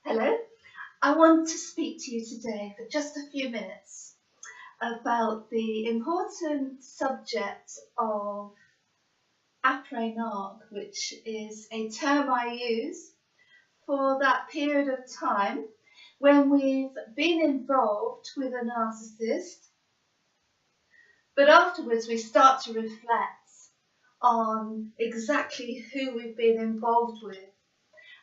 Hello, I want to speak to you today for just a few minutes about the important subject of Appres narc, which is a term I use for that period of time when we've been involved with a narcissist, but afterwards we start to reflect on exactly who we've been involved with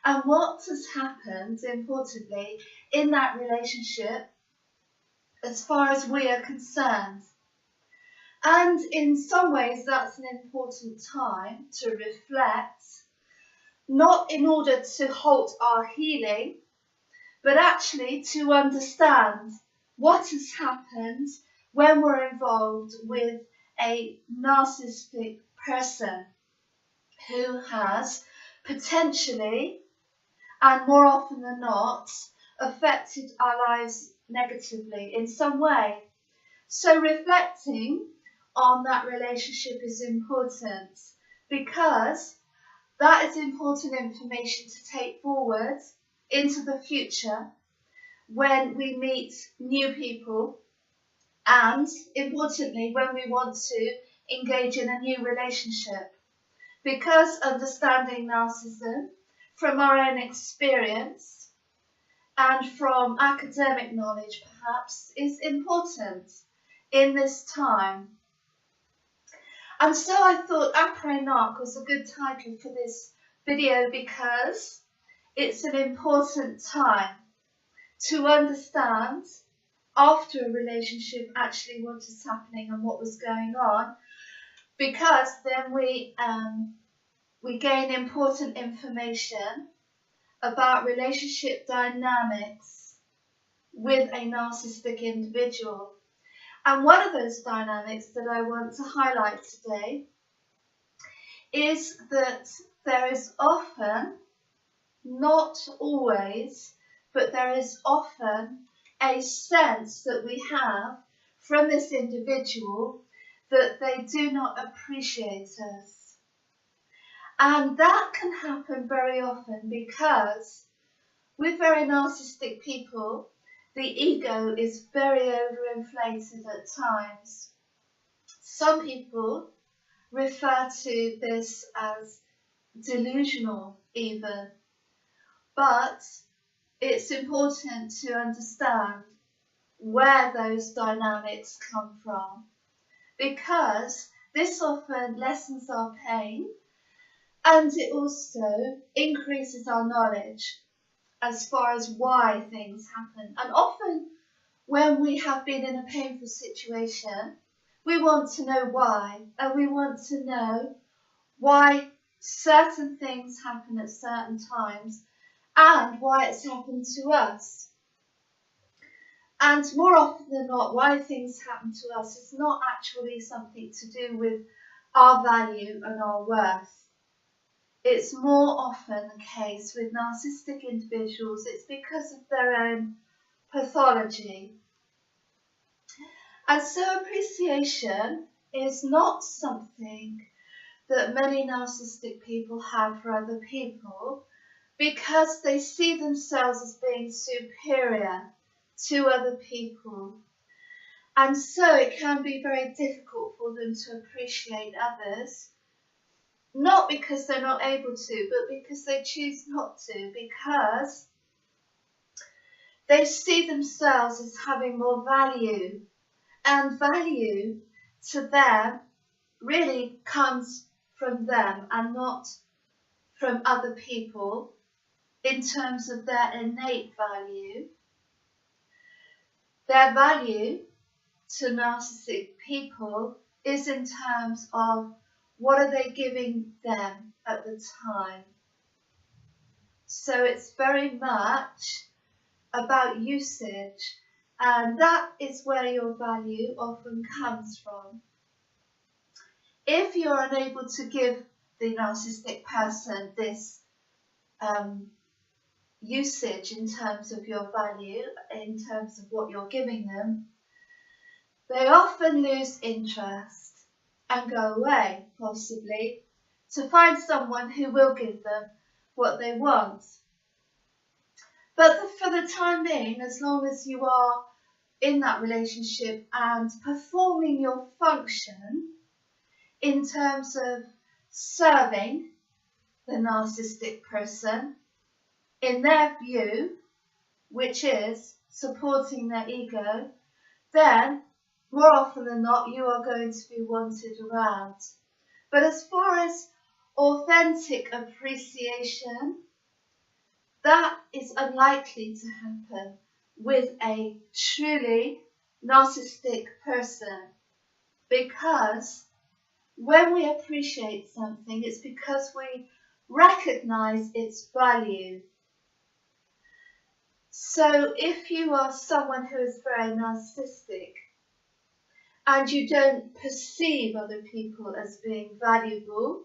and what has happened, importantly, in that relationship as far as we are concerned. And in some ways, that's an important time to reflect, not in order to halt our healing, but actually to understand what has happened when we're involved with a narcissistic person who has potentially, and more often than not, affected our lives negatively in some way. So reflecting on that relationship is important because that is important information to take forward into the future when we meet new people and, importantly, when we want to engage in a new relationship. Because understanding narcissism from our own experience and from academic knowledge perhaps is important in this time. And so I thought Appres narc was a good title for this video because it's an important time to understand after a relationship actually what is happening and what was going on, because then we gain important information about relationship dynamics with a narcissistic individual. And one of those dynamics that I want to highlight today is that there is often, not always, but there is often a sense that we have from this individual that they do not appreciate us. And that can happen very often because with very narcissistic people, the ego is very overinflated at times. Some people refer to this as delusional even, but it's important to understand where those dynamics come from, because this often lessens our pain and it also increases our knowledge as far as why things happen. And often when we have been in a painful situation, we want to know why, and we want to know why certain things happen at certain times and why it's happened to us. And more often than not, why things happen to us is not actually something to do with our value and our worth. It's more often the case with narcissistic individuals, it's because of their own pathology. And so appreciation is not something that many narcissistic people have for other people because they see themselves as being superior to other people. And so it can be very difficult for them to appreciate others. Not because they're not able to, but because they choose not to, because they see themselves as having more value. And value to them really comes from them and not from other people in terms of their innate value. Their value to narcissistic people is in terms of what are they giving them at the time. So it's very much about usage, and that is where your value often comes from. If you're unable to give the narcissistic person this usage in terms of your value, in terms of what you're giving them, they often lose interest and go away, possibly, to find someone who will give them what they want. But for the time being, as long as you are in that relationship and performing your function in terms of serving the narcissistic person in their view, which is supporting their ego, then more often than not you are going to be wanted around. But as far as authentic appreciation, that is unlikely to happen with a truly narcissistic person, because when we appreciate something, it's because we recognize its value. So if you are someone who is very narcissistic and you don't perceive other people as being valuable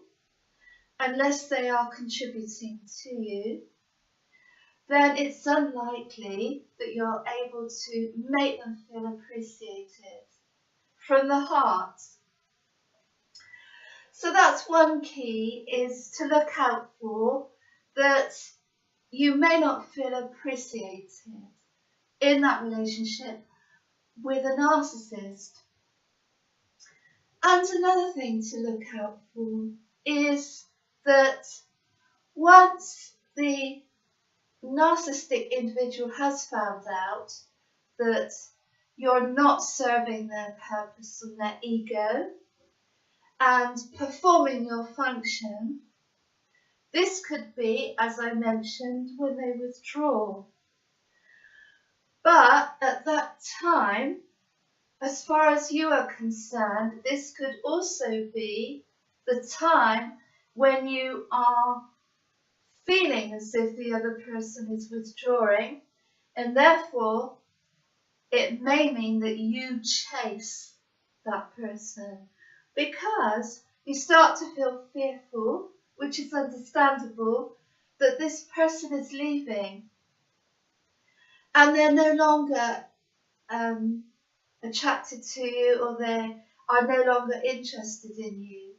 unless they are contributing to you, then it's unlikely that you're able to make them feel appreciated from the heart. So that's one key, is to look out for that you may not feel appreciated in that relationship with a narcissist. And another thing to look out for is that once the narcissistic individual has found out that you're not serving their purpose and their ego and performing your function, this could be, as I mentioned, when they withdraw. But at that time, as far as you are concerned, this could also be the time when you are feeling as if the other person is withdrawing, and therefore it may mean that you chase that person because you start to feel fearful, which is understandable, that this person is leaving and they're no longer attracted to you, or they are no longer interested in you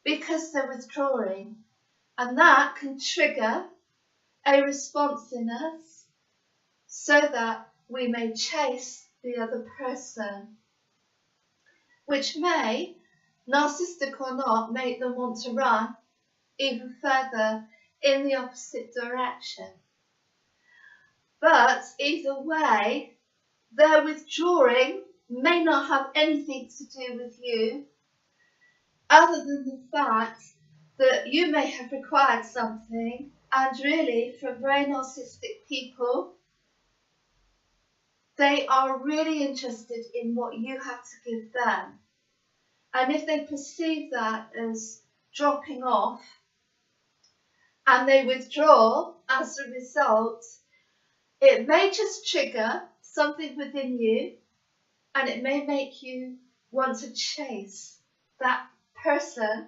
because they're withdrawing. And that can trigger a response in us so that we may chase the other person, which may, narcissistic or not, make them want to run even further in the opposite direction. But either way, their withdrawing may not have anything to do with you, other than the fact that you may have required something, and really, for very narcissistic people, they are really interested in what you have to give them. And if they perceive that as dropping off and they withdraw as a result, it may just trigger something within you, and it may make you want to chase that person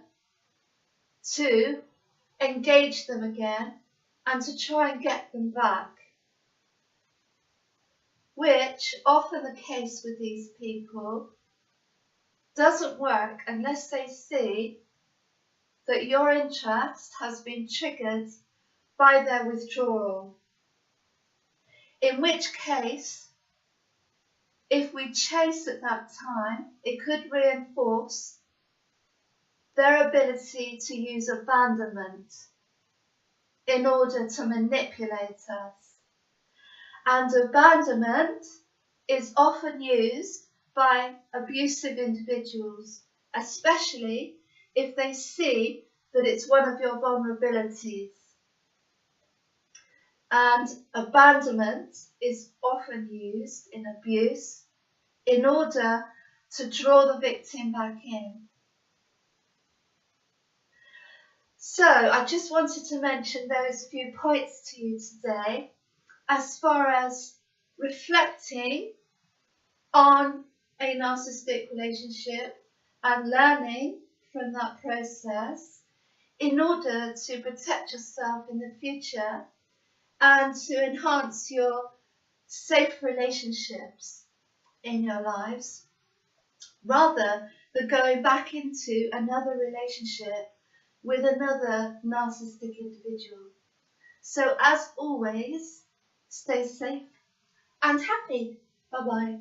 to engage them again and to try and get them back, which often the case with these people doesn't work unless they see that your interest has been triggered by their withdrawal. In which case, if we chase at that time, it could reinforce their ability to use abandonment in order to manipulate us. And abandonment is often used by abusive individuals, especially if they see that it's one of your vulnerabilities. And abandonment is often used in abuse in order to draw the victim back in. So I just wanted to mention those few points to you today as far as reflecting on a narcissistic relationship and learning from that process in order to protect yourself in the future and to enhance your safe relationships in your lives, rather than going back into another relationship with another narcissistic individual. So as always, stay safe and happy. Bye bye.